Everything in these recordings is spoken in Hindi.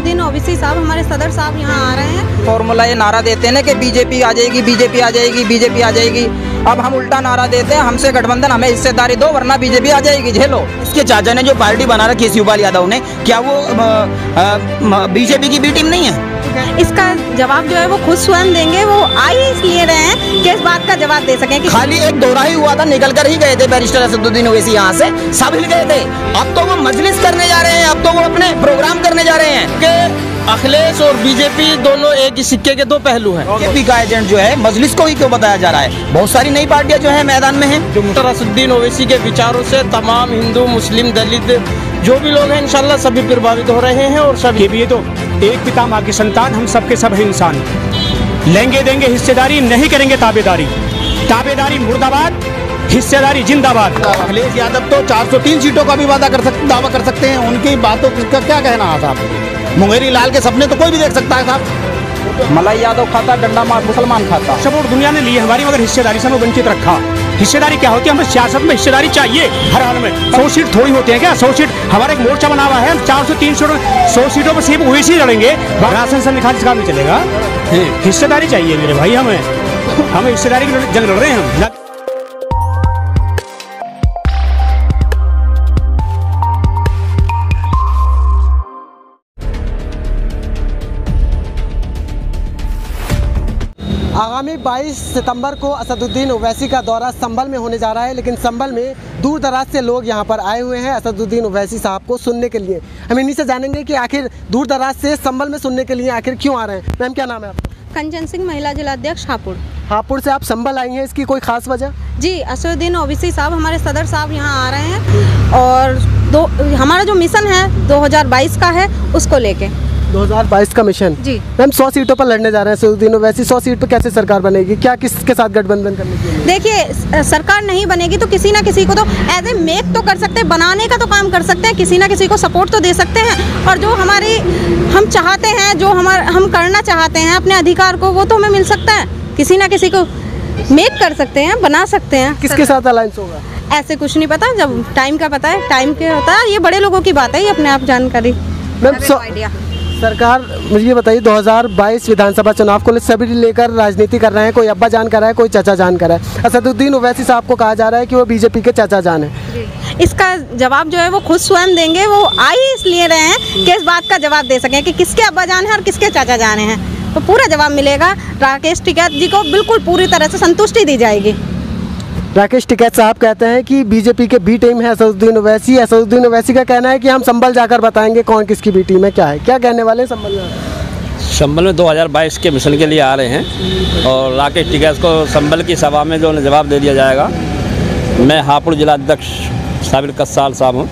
असदुद्दीन ओवैसी साहब, हमारे सदर साहब यहाँ आ रहे हैं। फॉर्मूला ये नारा देते हैं ना कि बीजेपी आ जाएगी, बीजेपी आ जाएगी, बीजेपी आ जाएगी। अब हम उल्टा नारा देते हैं, हमसे गठबंधन, हमें हिस्सेदारी दो वरना बीजेपी आ जाएगी, झेलो। इसके चाचा ने जो पार्टी बना रखी है शिवपाल यादव ने, क्या वो बीजेपी की बी टीम नहीं है? इसका जवाब जो है वो खुद स्वयं देंगे। वो आ ही इसलिए रहे हैं कि इस बात का जवाब दे सकें कि खाली एक दौरा ही हुआ था, निकल कर ही गए थे बैरिस्टर असदुद्दीन ओवैसी यहाँ से, सब हिल गए थे। अब तो वो मजलिस करने जा रहे हैं, अब तो वो अपने प्रोग्राम करने जा रहे हैं कि अखिलेश और बीजेपी दोनों एक ही सिक्के के दो पहलू हैं। बीजेपी का एजेंट जो है मजलिस को ही क्यों बताया जा रहा है? बहुत सारी नई पार्टियां जो है मैदान में हैं। डॉक्टर असदुद्दीन ओवैसी के विचारों से तमाम हिंदू, मुस्लिम, दलित जो भी लोग हैं इंशाल्लाह सभी प्रभावित हो रहे हैं। और सभी भी ये तो एक पिता माँ की संतान, हम सबके सब हैं इंसान। लेंगे देंगे हिस्सेदारी, नहीं करेंगे ताबेदारी। ताबेदारी मुर्दाबाद, हिस्सेदारी जिंदाबाद। अखिलेश यादव तो 403 सीटों का भी दावा कर सकते हैं, उनकी बातों का क्या कहना है साहब? मुंगेरी लाल के सपने तो कोई भी देख सकता है साहब। मलाई यादव खाता, डंडा मार मुसलमान खाता। सपोर्ट दुनिया ने ली हमारी, मगर हिस्सेदारी से हमें वंचित रखा। हिस्सेदारी क्या होती है? हमें सियासत में हिस्सेदारी चाहिए हर हाल में। 100 सीट थोड़ी होती है क्या? 100 सीट हमारा एक मोर्चा बना हुआ है, 403 सीटों 100 सीटों पर सिर्फ ओवैसी लड़ेंगे, राशन से निकाल काम नहीं चलेगा। हिस्सेदारी चाहिए मेरे भाई, हमें हिस्सेदारी की जंग लड़ रहे हैं हम। आगामी 22 सितंबर को असदुद्दीन ओवैसी का दौरा संभल में होने जा रहा है, लेकिन संभल में दूर दराज से लोग यहां पर आए हुए हैं असदुद्दीन ओवैसी साहब को सुनने के लिए। हम इन्हीं से जानेंगे कि आखिर दूर दराज से संभल में सुनने के लिए आखिर क्यों आ रहे हैं। मैम क्या नाम है आपका? कंचन सिंह, महिला जिलाध्यक्ष हापुड़। हापुड़ से आप संभल आई हैं, इसकी कोई खास वजह? जी, असदुद्दीन ओवैसी साहब, हमारे सदर साहब यहाँ आ रहे हैं और हमारा जो मिशन है 2022 का है, उसको लेके 2022 का मिशन। जी मैम 100 सीटों पर लड़ने जा रहे हैं असदुद्दीन ओवैसी। 100 सीट पर कैसे सरकार बनेगी? क्या किसके साथ गठबंधन करने के लिए? देखिए, सरकार नहीं बनेगी तो किसी ना किसी को तो एज ए मेक तो कर सकते हैं, बनाने का तो काम कर सकते हैं, किसी ना किसी को सपोर्ट तो दे सकते हैं। और जो हम चाहते हैं, जो हम करना चाहते हैं अपने अधिकार को, वो तो हमें मिल सकता है। किसी ना किसी को मेक कर सकते हैं, बना सकते हैं। किसके साथ अलायंस होगा? ऐसे कुछ नहीं पता, जब टाइम का पता है, टाइम के होता है। ये बड़े लोगों की बात है, ये अपने आप जानकारी। मैम सरकार मुझे ये बताइए, 2022 विधानसभा चुनाव को सभी लेकर राजनीति कर रहे हैं। कोई अब्बा जान कर रहा है, कोई चाचा जान कर रहा है। असदुद्दीन ओवैसी साहब को कहा जा रहा है कि वो बीजेपी के चाचा जान है। इसका जवाब जो है वो खुद स्वयं देंगे। वो आ ही इसलिए रहे हैं कि इस बात का जवाब दे सकें कि किसके अब्बा जान है और किसके चाचा जान हैं। तो पूरा जवाब मिलेगा। राकेश टिकैत जी को बिल्कुल पूरी तरह से संतुष्टि दी जाएगी। राकेश टिकैत साहब कहते हैं कि बीजेपी के बी टीम है असदुद्दीन ओवैसी। असदुद्दीन ओवैसी का कहना है कि हम संभल जाकर बताएंगे कौन किसकी बी टीम है। क्या है, क्या कहने वाले हैं संभल में? संभल में 2022 के मिशन के लिए आ रहे हैं और राकेश टिकैत को संभल की सभा में जो जवाब दे दिया जाएगा। मैं हापुड़ जिलाध्यक्ष साबिर कस्साल साहब हूँ,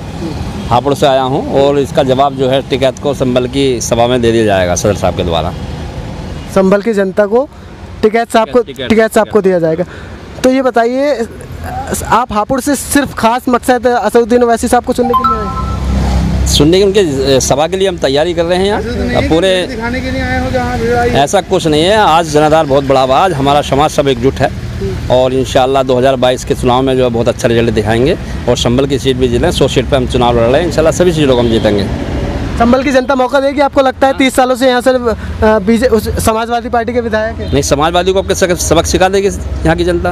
हापुड़ से आया हूँ और इसका जवाब जो है टिकैत को संभल की सभा में दे दिया जाएगा सदर साहब के द्वारा। संभल की जनता को टिकैत साहब को दिया जाएगा। तो ये बताइए, आप हापुड़ से सिर्फ खास मकसद असदुद्दीन ओवैसी साहब को सुनने के लिए आए? सुनने की उनके सभा के लिए हम तैयारी कर रहे हैं यहाँ पूरे दिखाने के लिए आए हो जहाँ? ऐसा कुछ नहीं है, आज जनाधार बहुत बड़ा हुआ, आज हमारा समाज सब एकजुट है और इंशाल्लाह 2022 के चुनाव में जो है बहुत अच्छा रिजल्ट दिखाएंगे और संभल की सीट भी जीतें। 100 सीट पर हम चुनाव लड़ रहे हैं, इंशाल्लाह सभी सीटों को हम जीतेंगे। संभल की जनता मौका देगी आपको लगता है? 30 सालों से यहाँ से समाजवादी पार्टी के विधायक है। नहीं, समाजवादी को आपके सबक सिखा देगी यहाँ की जनता।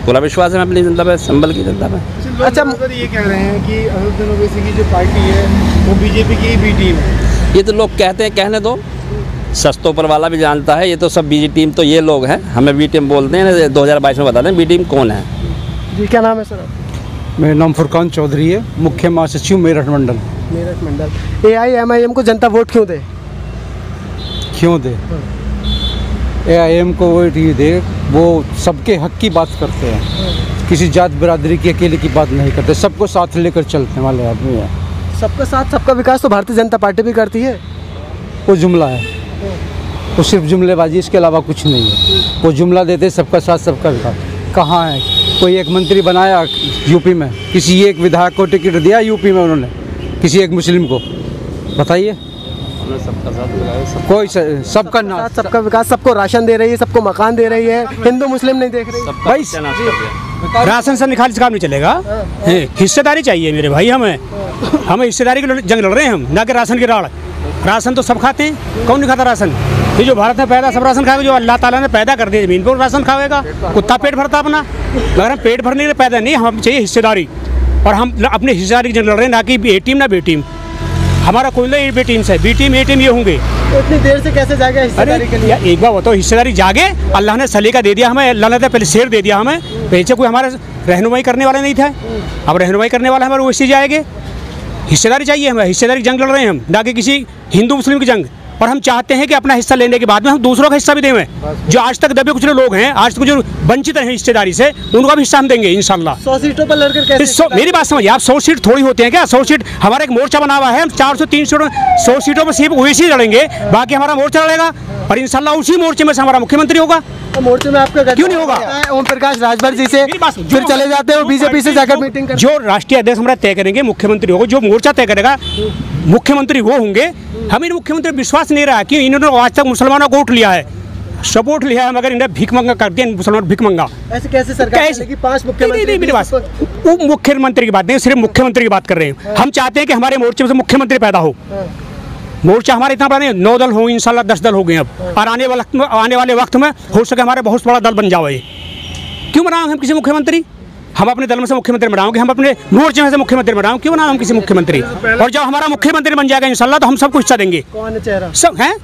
पूरा विश्वास है अपनी जनता पे, संभल की जनता पे। अच्छा, ये कह रहे हैं कि असदुद्दीन ओवैसी की जो पार्टी है वो बीजेपी की बी टीम है। ये तो लोग कहते हैं, कहने दो, सच तो ऊपर वाला भी जानता है। ये तो सब बी टीम तो ये लोग हैं, हमें बी टीम बोलते हैं। 2022 में बता दें बी टीम कौन है। जी क्या नाम है सर? मेरा नाम फुरकान चौधरी है, मुख्य महासचिव मेरठ मंडल। मेरठ मंडल। AIMIM को जनता वोट क्यों दे? AIM को वोट ये दे, वो सबके हक की बात करते हैं, किसी जात बिरादरी की अकेले की बात नहीं करते, सबको साथ लेकर चलने वाले आदमी हैं। सबका साथ सबका विकास तो भारतीय जनता पार्टी भी करती है। वो जुमला है, वो सिर्फ जुमलेबाजी, इसके अलावा कुछ नहीं है। वो जुमला देते सबका साथ सबका विकास। कहाँ है? कोई एक मंत्री बनाया यूपी में, किसी एक विधायक को टिकट दिया यूपी में उन्होंने, किसी एक मुस्लिम को? बताइए। सबका साथ, कोई सबका ना, सबका विकास। सबको राशन दे रही है, सबको मकान दे रही है, हिंदू मुस्लिम नहीं देख रही। भाई राशन से निकाल काम नहीं चलेगा। हिस्सेदारी चाहिए मेरे भाई, हमें हिस्सेदारी की जंग लड़ रहे हैं हम, ना कि राशन की राड़। राशन तो सब खाते हैं, कौन नहीं खाता राशन? ये जो भारत में पैदा सब राशन खाएगा, जो अल्लाह ताला ने पैदा कर दिया ज़मीन पर राशन खाएगा, कुत्ता पेट भरता अपना। मगर हम पेट भरने के लिए पैदा नहीं, हम चाहिए हिस्सेदारी, और हम अपने हिस्सेदारी की जंग लड़ रहे हैं, ना कि ए टीम ना बी टीम। हमारा कोई नहीं बी टीम से, बी टीम ए टीम ये होंगे। तो इतनी देर से कैसे जाएगा हिस्सेदारी के लिए? एक बार बताओ, हिस्सेदारी जागे, अल्लाह ने सलीका दे दिया हमें, अल्लाह ने पहले शेर दे दिया हमें, पीछे कोई हमारे रहनुमाई करने वाला नहीं था, अब रहनुमाई करने वाला हमारे वैसे जाएंगे। हिस्सेदारी चाहिए हमें, हिस्सेदारी जंग लड़ रहे हैं हम, ना कि किसी हिंदू मुस्लिम की जंग। और हम चाहते हैं कि अपना हिस्सा लेने के बाद में हम दूसरों का हिस्सा भी दें। जो आज तक दबे कुचले लोग हैं, आज तक जो वंचित हैं हिस्सेदारी से, उनका भी हिस्सा हम देंगे इंशाल्लाह। 100 सीटों पर लड़कर कैसे? मेरी बात समझिए आप, 100 सीट थोड़ी होती हैं क्या? 100 सीट हमारा एक मोर्चा बना हुआ है, हम 400-300 100 सीटों पर सिर्फ ओवैसी लड़ेंगे, बाकी हमारा मोर्चा लड़ेगा, और इंशाल्लाह उसी मोर्चे में से हमारा मुख्यमंत्री होगा। तो मोर्चे में आपका क्यों नहीं होगा? ओम प्रकाश राजभर जी से फिर चले जाते हो बीजेपी से जाकर मीटिंग कर। जो राष्ट्रीय अध्यक्ष हमारा तय करेंगे, मुख्यमंत्री होगा, जो मोर्चा तय करेगा मुख्यमंत्री वो होंगे। हमें मुख्यमंत्री विश्वास नहीं रहा कि इन्होंने आज तक मुसलमानों को वोट लिया है, सपोर्ट लिया है, मगर इन्हें भीख मंगा कर दिया, मुसलमान भीख मंगा। ऐसे कैसे सरकार चलेगी? 5 मुख्यमंत्री। मेरी बात, उप मुख्यमंत्री की बात नहीं, सिर्फ मुख्यमंत्री की बात कर रहे हैं। हम चाहते हैं कि हमारे मोर्चे में से मुख्यमंत्री पैदा हो। मोर्चा हमारा इतना बड़ा नहीं, 9 दल हो, इंशाल्लाह 10 दल हो गए अब, और आने वाले वक्त में हो सके हमारे बहुत बड़ा दल बन जाए। क्यों बनाएंगे हम किसी मुख्यमंत्री? हम अपने दल में से मुख्यमंत्री बनाओगे, हम अपने मोर्चे में से मुख्यमंत्री बनाओ, क्यों बनाओ हम किसी मुख्यमंत्री? और जब हमारा मुख्यमंत्री बन जाएगा इंशाल्लाह, तो हम सबको हिस्सा देंगे। कौन है चेहरा? सब हैं,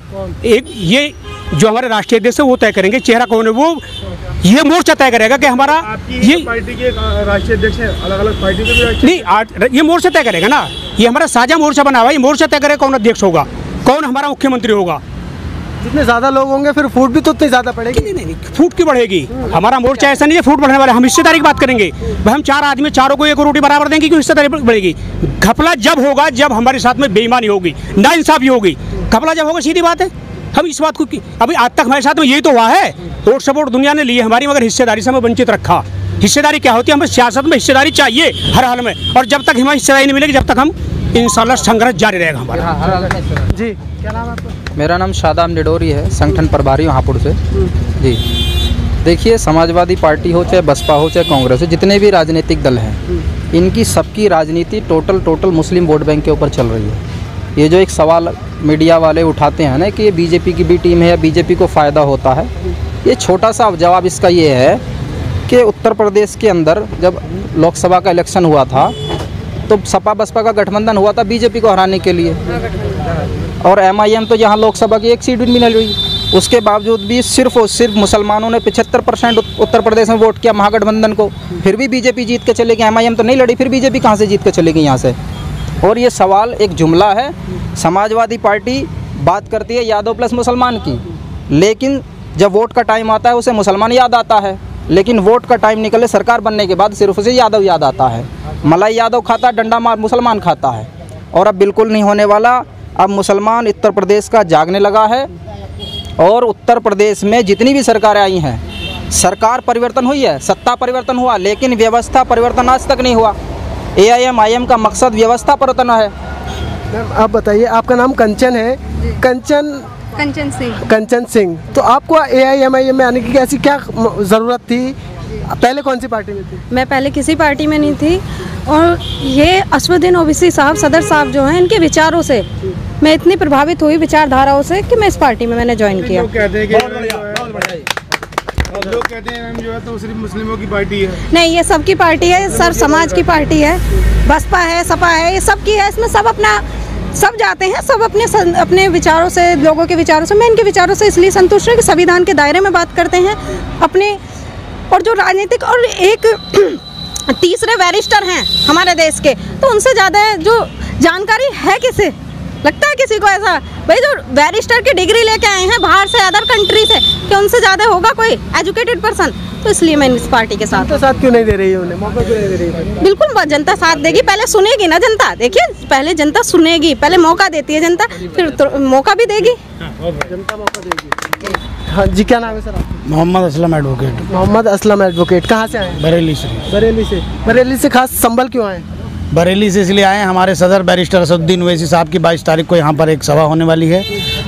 एक ये जो हमारे राष्ट्रीय अध्यक्ष है वो तय करेंगे चेहरा कौन है, वो ये मोर्चा तय करेगा कि हमारा ये पार्टी के राष्ट्रीय अध्यक्ष है, अलग-अलग पार्टी के भी नहीं, ये मोर्चा तय करेगा ना, ये हमारा साझा मोर्चा बना हुआ है, ये मोर्चा तय करेगा कौन अध्यक्ष होगा, कौन हमारा मुख्यमंत्री होगा। जितने ज्यादा लोग होंगे फिर फूट भी तो उतनी ज्यादा पड़ेगी। नहीं, फूट क्यों बढ़ेगी? हमारा मोर्चा ऐसा नहीं है फूट बढ़ने वाला, हम हिस्सेदारी की बात करेंगे। भाई हम 4 आदमी, चारों को एक रोटी बराबर देंगे, क्यों हिस्सेदारी बढ़ेगी? घपला जब होगा जब हमारे साथ में बेईमानी होगी, नाइंसाफी होगी। घपला जब होगा, सीधी बात है। हम इस बात को अभी आज तक हमारे साथ में यही तो हुआ है, वोट सपोर्ट दुनिया ने ली है हमारी, मगर हिस्सेदारी से हमें वंचित रखा। हिस्सेदारी क्या होती है? हमें सियासत में हिस्सेदारी चाहिए हर हाल में, और जब तक हमें हिस्सेदारी नहीं मिलेगी, जब तक हम इंशाल्लाह संघर्ष जारी रहेगा हमारा। जी, क्या नाम है आपका? मेरा नाम शादाब निडोरी है, संगठन प्रभारी हापुड़ से। जी, देखिए, समाजवादी पार्टी हो, चाहे बसपा हो, चाहे कांग्रेस हो, जितने भी राजनीतिक दल हैं, इनकी सबकी राजनीति टोटल मुस्लिम वोट बैंक के ऊपर चल रही है। ये जो एक सवाल मीडिया वाले उठाते हैं ना कि ये बीजेपी की भी टीम है या बीजेपी को फ़ायदा होता है, ये छोटा सा जवाब इसका ये है कि उत्तर प्रदेश के अंदर जब लोकसभा का इलेक्शन हुआ था, तो सपा बसपा का गठबंधन हुआ था बीजेपी को हराने के लिए, और MIM तो यहाँ लोकसभा की 1 सीट भी मिल रही। उसके बावजूद भी सिर्फ और सिर्फ मुसलमानों ने 75% उत्तर प्रदेश में वोट किया महागठबंधन को, फिर भी बीजेपी जीत के चलेगी। MIM तो नहीं लड़ी, फिर बीजेपी कहाँ से जीत के चलेगी यहाँ से? और ये सवाल एक जुमला है। समाजवादी पार्टी बात करती है यादव प्लस मुसलमान की, लेकिन जब वोट का टाइम आता है उसे मुसलमान याद आता है, लेकिन वोट का टाइम निकले सरकार बनने के बाद सिर्फ उसे यादव याद आता है। मलाई यादव खाता, डंडा मार मुसलमान खाता है। और अब बिल्कुल नहीं होने वाला। अब मुसलमान उत्तर प्रदेश का जागने लगा है, और उत्तर प्रदेश में जितनी भी सरकारें आई हैं, सरकार परिवर्तन हुई है, सत्ता परिवर्तन हुआ, लेकिन व्यवस्था परिवर्तन आज तक नहीं हुआ। AIM का मकसद व्यवस्था परिवर्तन है। मैम आप बताइए, आपका नाम कंचन है? कंचन सिंह। तो आपको AIM में आने की ऐसी क्या ज़रूरत थी? पहले कौन सी पार्टी में थी? मैं पहले किसी पार्टी में नहीं थी, और ये असदुद्दीन ओवैसी साहब, सदर साहब जो हैं, इनके विचारों से मैं इतनी प्रभावित हुई, विचारधाराओं से, कि मैं इस पार्टी में मैंने ज्वाइन किया। लोग कहते हैं जो है तो सिर्फ मुस्लिमों की पार्टी है। नहीं, ये सबकी पार्टी है, सर समाज की पार्टी है, बसपा है, सपा है, ये सबकी है। इसमें सब जाते हैं, सब अपने विचारों से, लोगों के विचारों से। मैं इनके विचारों से इसलिए संतुष्ट हूँ कि संविधान के दायरे में बात करते हैं अपने, और जो राजनीतिक और एक तीसरे बैरिस्टर हैं हमारे देश के, तो उनसे ज़्यादा जो जानकारी है किसे, लगता है किसी को ऐसा? भाई जो बैरिस्टर की डिग्री लेके आए हैं बाहर से, अदर कंट्री से, कि उनसे ज़्यादा होगा कोई एजुकेटेड पर्सन? तो इसलिए मैं इस पार्टी के साथ। तो साथ क्यों नहीं दे रही है उन्हें, मौका क्यों नहीं दे रही है? बिल्कुल जनता साथ देगी, पहले सुनेगी ना जनता। देखिए, पहले जनता सुनेगी, पहले मौका देती है जनता, फिर तो मौका भी देगी। जनता मौका देगी। हाँ जी, क्या नाम है सर आपका? मोहम्मद असलम एडवोकेट। मोहम्मद असलम एडवोकेट, कहाँ से आए? बरेली से। बरेली से खास संभल क्यों आए? बरेली से इसलिए आए, हमारे सदर बैरिस्टर असदुद्दीन ओवैसी साहब की 22 तारीख को यहाँ पर एक सभा होने वाली है।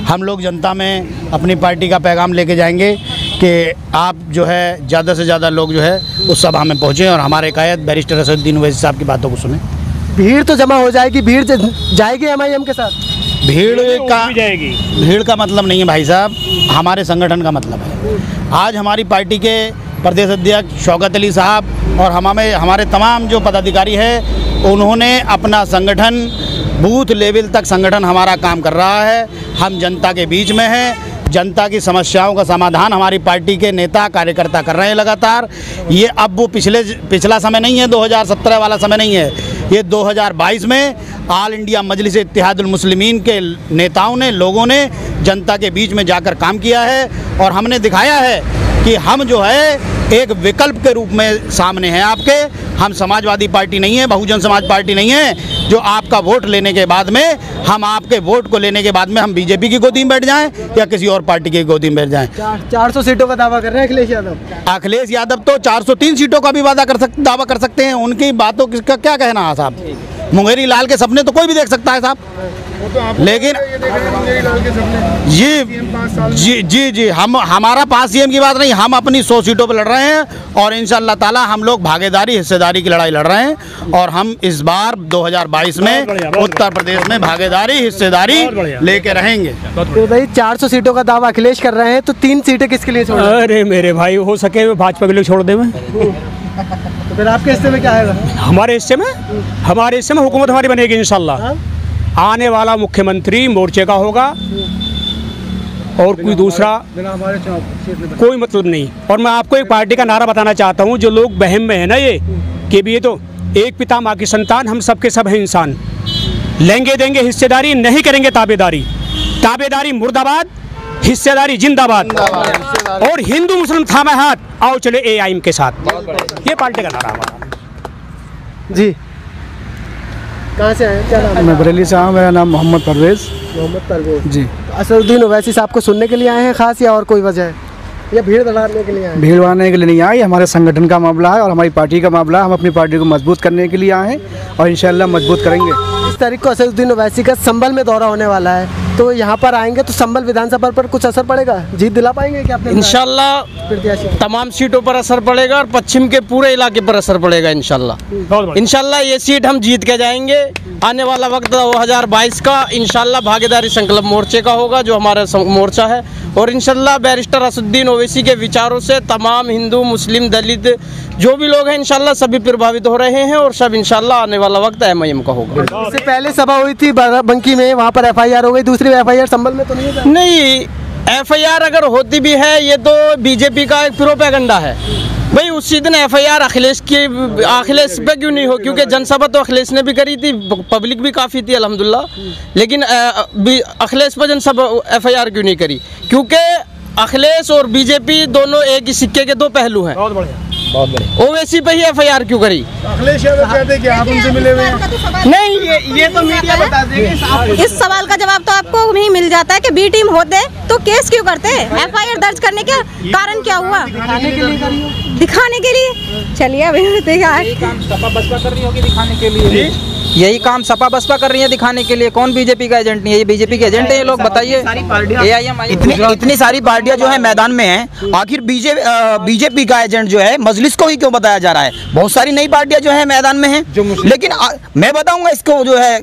हम लोग जनता में अपनी पार्टी का पैगाम लेके जाएंगे कि आप जो है ज़्यादा से ज़्यादा लोग जो है उस सभा में पहुँचें और हमारे कायद बैरिस्टर असदुद्दीन ओवैसी साहब की बातों को सुने। भीड़ तो जमा हो जाएगी, भीड़ जाएगी MIM के साथ? भीड़ का मतलब नहीं है भाई साहब, हमारे संगठन का मतलब है। आज हमारी पार्टी के प्रदेश अध्यक्ष शौकत अली साहब और हमारे तमाम जो पदाधिकारी हैं, उन्होंने अपना संगठन बूथ लेवल तक संगठन हमारा काम कर रहा है। हम जनता के बीच में हैं, जनता की समस्याओं का समाधान हमारी पार्टी के नेता कार्यकर्ता कर रहे हैं लगातार। ये अब वो पिछला समय नहीं है, 2017 वाला समय नहीं है, ये 2022 में ऑल इंडिया मजलिस इत्तेहादुल मुस्लिमीन के नेताओं ने, लोगों ने जनता के बीच में जाकर काम किया है और हमने दिखाया है कि हम जो है एक विकल्प के रूप में सामने हैं आपके। हम समाजवादी पार्टी नहीं है, बहुजन समाज पार्टी नहीं है जो आपका वोट लेने के बाद में, हम आपके वोट को लेने के बाद में हम बीजेपी की गोदी में बैठ जाएं या किसी और पार्टी की गोदी में बैठ जाएं। 400 सीटों का दावा कर रहे हैं अखिलेश यादव। अखिलेश यादव तो 403 सीटों का भी दावा कर सकते हैं। उनकी बातों का क्या कहना है साहब? मुंगेरी लाल के सपने तो कोई भी देख सकता है साहब, लेकिन जी हमारा 5 सीएम की बात नहीं, हम अपनी 100 सीटों पर लड़ रहे हैं और इंशाअल्लाह ताला हम लोग भागीदारी हिस्सेदारी की लड़ाई लड़ रहे हैं और हम इस बार 2022 में उत्तर प्रदेश में भागीदारी हिस्सेदारी लेके रहेंगे। तो भाई 400 सीटों का दावा अखिलेश कर रहे हैं, तो 3 सीटें किसके लिए छोड़? अरे मेरे भाई, हो सके भाजपा के लिए छोड़ दे। तो फिर आपके हिस्से में क्या आएगा? हमारे हिस्से में हुकूमत हमारी बनेगी इंशाल्लाह। आने वाला मुख्यमंत्री मोर्चे का होगा और कोई दूसरा कोई मतलब नहीं। और मैं आपको एक पार्टी का नारा बताना चाहता हूँ, जो लोग बहम में है ना ये कि भी ये तो एक पिता माँ की संतान, हम सबके सब हैं इंसान। लेंगे देंगे हिस्सेदारी, नहीं करेंगे ताबेदारी। ताबेदारी मुर्दाबाद, हिस्सेदारी जिंदाबाद। और हिंदू मुस्लिम थामे हाथ, आओ चले AIM के साथ। ये पार्टी का नारा हमारा। जी कहाँ से आए, क्या नाम है? मैं बरेली से आया, मेरा नाम मोहम्मद परवेज़ जी। असदुद्दीन ओवैसी साहब को सुनने के लिए आए हैं खास, या और कोई वजह है, या भीड़ बढ़ाने के लिए आए हैं? भीड़ बढ़ाने के लिए नहीं आए, हमारे संगठन का मामला है और हमारी पार्टी का मामला है। हम अपनी पार्टी को मजबूत करने के लिए आए हैं और इंशाअल्लाह मजबूत करेंगे। इस तारीख को असदुद्दीन ओवैसी का संभल में दौरा होने वाला है, तो यहाँ पर आएंगे तो संभल विधानसभा पर कुछ असर पड़ेगा? जीत दिला पाएंगे क्या अपने इंशाल्लाह? तमाम सीटों पर असर पड़ेगा और पश्चिम के पूरे इलाके पर असर पड़ेगा इंशाल्लाह। इंशाल्लाह ये सीट हम जीत के जाएंगे। आने वाला वक्त 2022 का इंशाल्लाह भागीदारी संकल्प मोर्चे का होगा, जो हमारा मोर्चा है। और इंशाल्लाह बैरिस्टर असदुद्दीन ओवैसी के विचारों से तमाम हिंदू मुस्लिम दलित जो भी लोग हैं इंशाल्लाह सभी प्रभावित हो रहे हैं और सब इंशाल्लाह आने वाला वक्त MIM का होगा। इससे पहले सभा हुई थी बाराबंकी में, वहाँ पर FIR हो गई, दूसरी FIR संभल में तो नहीं है? नहीं, FIR अगर होती भी है ये तो बीजेपी का एक प्रोपेगेंडा है भाई। उसी दिन FIR अखिलेश पे क्यों नहीं हो? क्योंकि जनसभा तो अखिलेश ने भी करी थी, पब्लिक भी काफ़ी थी अल्हम्दुलिल्लाह, लेकिन अखिलेश पर जनसभा FIR क्यों नहीं करी? क्योंकि अखिलेश और बीजेपी दोनों एक ही सिक्के के दो पहलू हैं। बहुत बढ़िया। ओवैसी पे ही FIR क्यों करी? अखिलेश यादव कहते हैं कि आप उनसे मिले हुए हैं। नहीं, ये तो मीडिया बता देगी। इस सवाल का जवाब तो आपको भी मिल जाता है कि B टीम होते तो केस क्यों करते? FIR दर्ज करने का कारण क्या हुआ? दिखाने के लिए। चलिए अभी सपा बसपा कर रही होगी दिखाने के लिए। यही काम सपा बसपा कर रही है दिखाने के लिए। कौन बीजेपी का एजेंट नहीं है? ये बीजेपी के एजेंट है ये लोग, बताइए। इतनी सारी पार्टियां जो है मैदान में हैं, आखिर बीजेपी का एजेंट जो है मजलिस को ही क्यों बताया जा रहा है? बहुत सारी नई पार्टियां जो है मैदान में हैं, लेकिन मैं बताऊंगा इसको जो है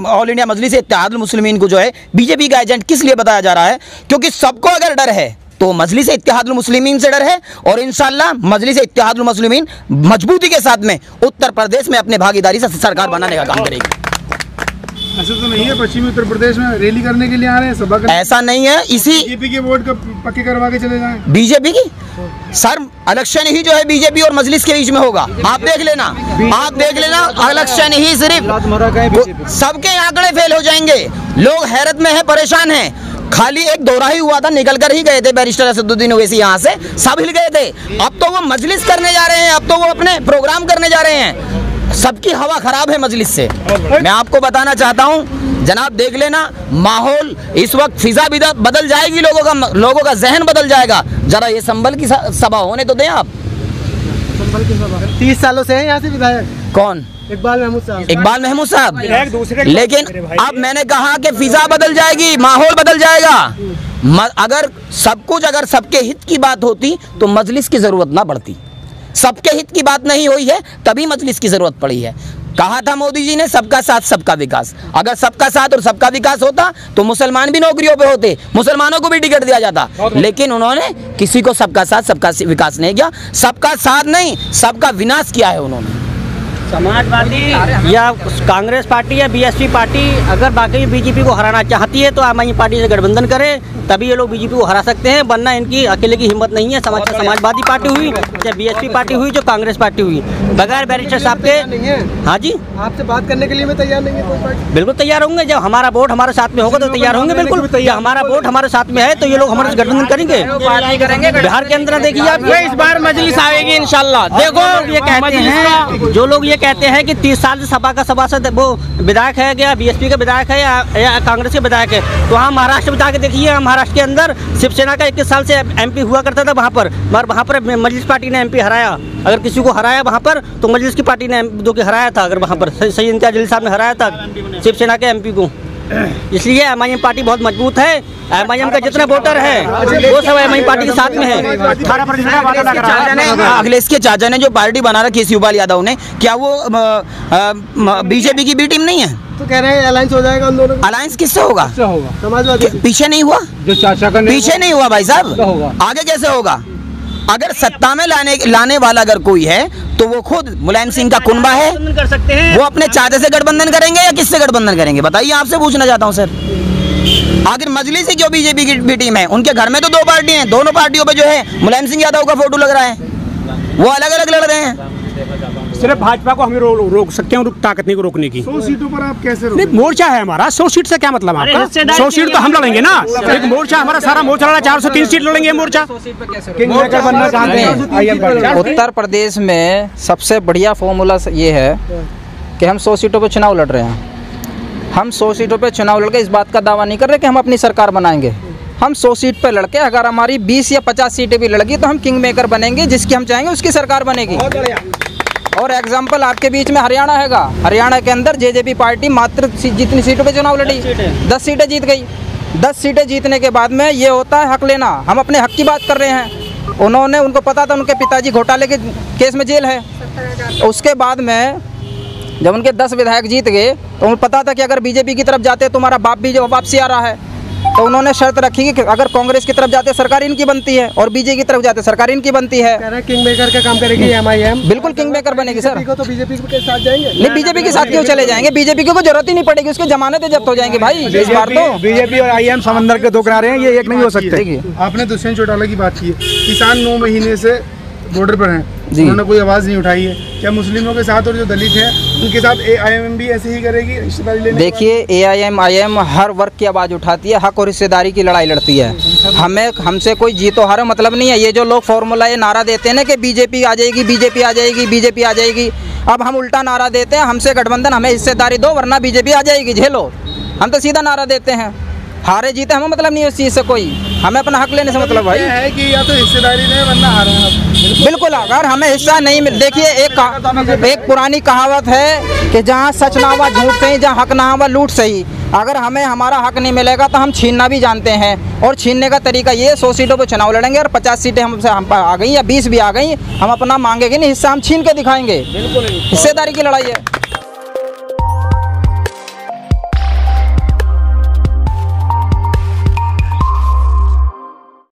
ऑल इंडिया मजलिस इत्तेहादुल मुस्लिमीन को जो है बीजेपी का एजेंट किस लिए बताया जा रहा है? क्योंकि सबको अगर डर है तो मजलिस इत्तेहादुल मुस्लिमीन से डर है और इंशाअल्लाह मजलिस इत्तेहादुल मुस्लिमीन मजबूती के साथ में उत्तर प्रदेश में अपने भागीदारी से सरकार बनाने का काम करेगी। ऐसा तो नहीं है पश्चिमी उत्तर प्रदेश में रैली करने के लिए आ रहे हैं, सभा करने? ऐसा नहीं है। इसी बीजेपी के वोट का पक्के करवा के चले जाएं। बीजेपी की सर इलेक्शन ही जो है बीजेपी और मजलिस के बीच में होगा। आप देख लेना इलेक्शन ही सिर्फ सबके आंकड़े फेल हो जाएंगे। लोग हैरत में है, परेशान हैं। खाली एक दौरा ही हुआ था, निकल कर ही गए थे बैरिस्टर असदुद्दीन ओवैसी, यहाँ से सब हिल गए थे। अब तो वो मजलिस करने जा रहे हैं, अब तो वो अपने प्रोग्राम करने जा रहे हैं। सबकी हवा खराब है मजलिस से। मैं आपको बताना चाहता हूँ जनाब, देख लेना माहौल इस वक्त फिजा बदल जाएगी, लोगों का जहन बदल जाएगा। जरा ये संभल की सभा होने तो दें आप। 30 सालों से हैं यहाँ से विधायक। कौन? इकबाल महमूद साहब। लेकिन अब मैंने कहा कि फिजा बदल जाएगी, माहौल बदल जाएगा। अगर सबके हित की बात होती तो मजलिस की जरूरत ना पड़ती। सबके हित की बात नहीं हुई है तभी मजलिस की जरूरत पड़ी है। कहा था मोदी जी ने सबका साथ सबका विकास। अगर सबका साथ और सबका विकास होता तो मुसलमान भी नौकरियों पे होते, मुसलमानों को भी टिकट दिया जाता, लेकिन उन्होंने किसी को सबका साथ सबका विकास नहीं किया। सबका साथ नहीं, सबका विनाश किया है उन्होंने। समाजवादी या कांग्रेस पार्टी या बीएसपी पार्टी अगर बाकी बीजेपी को हराना चाहती है तो आम आदमी पार्टी से गठबंधन करे, तभी ये लोग बीजेपी को हरा सकते हैं, वरना इनकी अकेले की हिम्मत नहीं है। समाजवादी पार्टी हुई या बीएसपी पार्टी हुई, जो कांग्रेस पार्टी हुई, बगैर बैरिस्टर साहब के। हाँ जी, आपसे बात करने के लिए मैं तैयार नहीं है कोई पार्टी? बिल्कुल तैयार होंगे, जब हमारा वोट हमारे साथ में होगा तो तैयार होंगे। बिल्कुल, जब हमारा वोट हमारे साथ में है तो ये लोग हमारे से गठबंधन करेंगे। बिहार के अंदर देखिए आप, इस बार मजलिस आएगी इंशाल्लाह। देखो ये कहते हैं, जो लोग ये कहते हैं कि 30 साल से सपा का सभासद वो विधायक है या बीएसपी का विधायक है या कांग्रेस के विधायक है, तो वहाँ महाराष्ट्र में जाके देखिए, महाराष्ट्र के अंदर शिवसेना का 21 साल से एमपी हुआ करता था वहाँ पर, मगर वहाँ पर मजलिस पार्टी ने एमपी हराया। अगर किसी को हराया वहाँ पर तो मजलिस की पार्टी ने दो के हराया था। अगर वहाँ पर सही इम्तियाज जलील साहब ने हराया था शिवसेना के एमपी को। इसलिए एमआईएम पार्टी बहुत मजबूत है। एमआईएम का जितना वोटर है वो सब एमआईएम पार्टी के साथ में है। अखिलेश के चाचा ने जो पार्टी बना रखी है शिवपाल यादव ने, क्या वो बीजेपी की बी टीम नहीं है? तो कह रहे हैं अलायंस हो जाएगा उन दोनों। अलायंस किससे होगा? समाजवादी पीछे नहीं हुआ, जो चाचा का पीछे नहीं हुआ भाई साहब, आगे कैसे होगा? अगर सत्ता में लाने वाला अगर कोई है तो वो खुद मुलायम सिंह का कुनबा है, कर सकते हैं। वो अपने चाचा से गठबंधन करेंगे या किससे गठबंधन करेंगे? बताइए, आपसे पूछना चाहता हूँ सर। आखिर मजलिस ही जो बीजेपी की भी टीम है, उनके घर में तो दो पार्टी हैं, दोनों पार्टियों पे जो है मुलायम सिंह यादव का फोटो लग रहा है, वो अलग अलग लड़ रहे हैं। सिर्फ भाजपा को हम रोक सकते हैं, ताकत नहीं को रोकने की। 100 सीटों पर आप कैसे नहीं, मोर्चा है हमारा, 100 सीट से क्या मतलब आपका? 100 सीट तो हम लड़ेंगे ना, एक मोर्चा हमारा सारा मोर्चा लड़ा, 403 सीट लड़ेंगे मोर्चा। बनना चाहते हैं। उत्तर प्रदेश में सबसे बढ़िया फॉर्मूला ये है कि हम 100 सीटों पर चुनाव लड़ रहे हैं। हम 100 सीटों पर चुनाव लड़के इस बात का दावा नहीं कर रहे कि हम अपनी सरकार बनाएंगे। हम 100 सीट पर लड़के, अगर हमारी 20 या 50 सीटें भी लड़गी तो हम किंग मेकर बनेंगे, जिसकी हम चाहेंगे उसकी सरकार बनेगी। और एग्जाम्पल आपके बीच में हरियाणा हैगा, हरियाणा के अंदर जेजेपी पार्टी मात्र जितनी सीटों पे चुनाव लड़ी 10 सीटें जीत गई। 10 सीटें जीतने के बाद में ये होता है हक लेना। हम अपने हक की बात कर रहे हैं। उनको पता था उनके पिताजी घोटाले के केस में जेल है। उसके बाद में जब उनके 10 विधायक जीत गए तो उनको पता था कि अगर बीजेपी की तरफ जाते तो तुम्हारा बाप भी जो वापसी आ रहा है, तो उन्होंने शर्त रखी कि अगर कांग्रेस की तरफ जाते सरकार इनकी बनती है और बीजेपी की तरफ जाते सरकार इनकी बनती है। कह रहे हैं किंग मेकर का काम करेगी एमआईएम। बिल्कुल किंग मेकर बनेगी सर। तो बीजेपी के साथ जाएंगे? नहीं, बीजेपी के साथ क्यों चले जाएंगे? बीजेपी को जरूरत ही नहीं पड़ेगी, उसकी जमानतें जब्त हो जाएंगी भाई। इस बार तो बीजेपी और आईएम समंदर के दो किनारे हैं, ये एक नहीं हो सकते। आपने दुष्यंत चौटाला की बात की है, किसान 9 महीने से बॉर्डर पर हैं, उन्होंने कोई आवाज़ नहीं उठाई है। क्या मुस्लिमों के साथ और जो दलित हैं उनके साथ एआईएम भी ऐसे ही करेगी रिश्तेदारी लेने? देखिए, एआईएम हर वर्ग की आवाज़ उठाती है, हक और हिस्सेदारी की लड़ाई लड़ती है। हमसे कोई जीतो हारो मतलब नहीं है। ये जो लोग फॉर्मूला ये नारा देते हैं ना कि बीजेपी आ जाएगी, बीजेपी आ जाएगी, बीजेपी आ जाएगी, अब हम उल्टा नारा देते हैं, हमसे गठबंधन, हमें हिस्सेदारी दो वरना बीजेपी आ जाएगी, झेलो। हम तो सीधा नारा देते हैं, हारे जीते हमें मतलब नहीं है उस चीज़ से, कोई हमें अपना हक लेने से मतलब भाई है कि या तो हिस्सेदारी नहीं वरना हारे हैं। बिल्कुल, अगर हमें हिस्सा नहीं मिल, देखिए एक पुरानी कहावत है कि जहाँ सच ना हुआ झूठ सही, जहाँ हक ना हुआ लूट सही। अगर हमें हमारा हक नहीं मिलेगा तो हम छीनना भी जानते हैं, और छीनने का तरीका ये 100 सीटों पर चुनाव लड़ेंगे और 50 सीटें हमसे हम आ गई या 20 भी आ गई, हम अपना मांगेंगे नहीं हिस्सा, हम छीन के दिखाएंगे। हिस्सेदारी की लड़ाई है।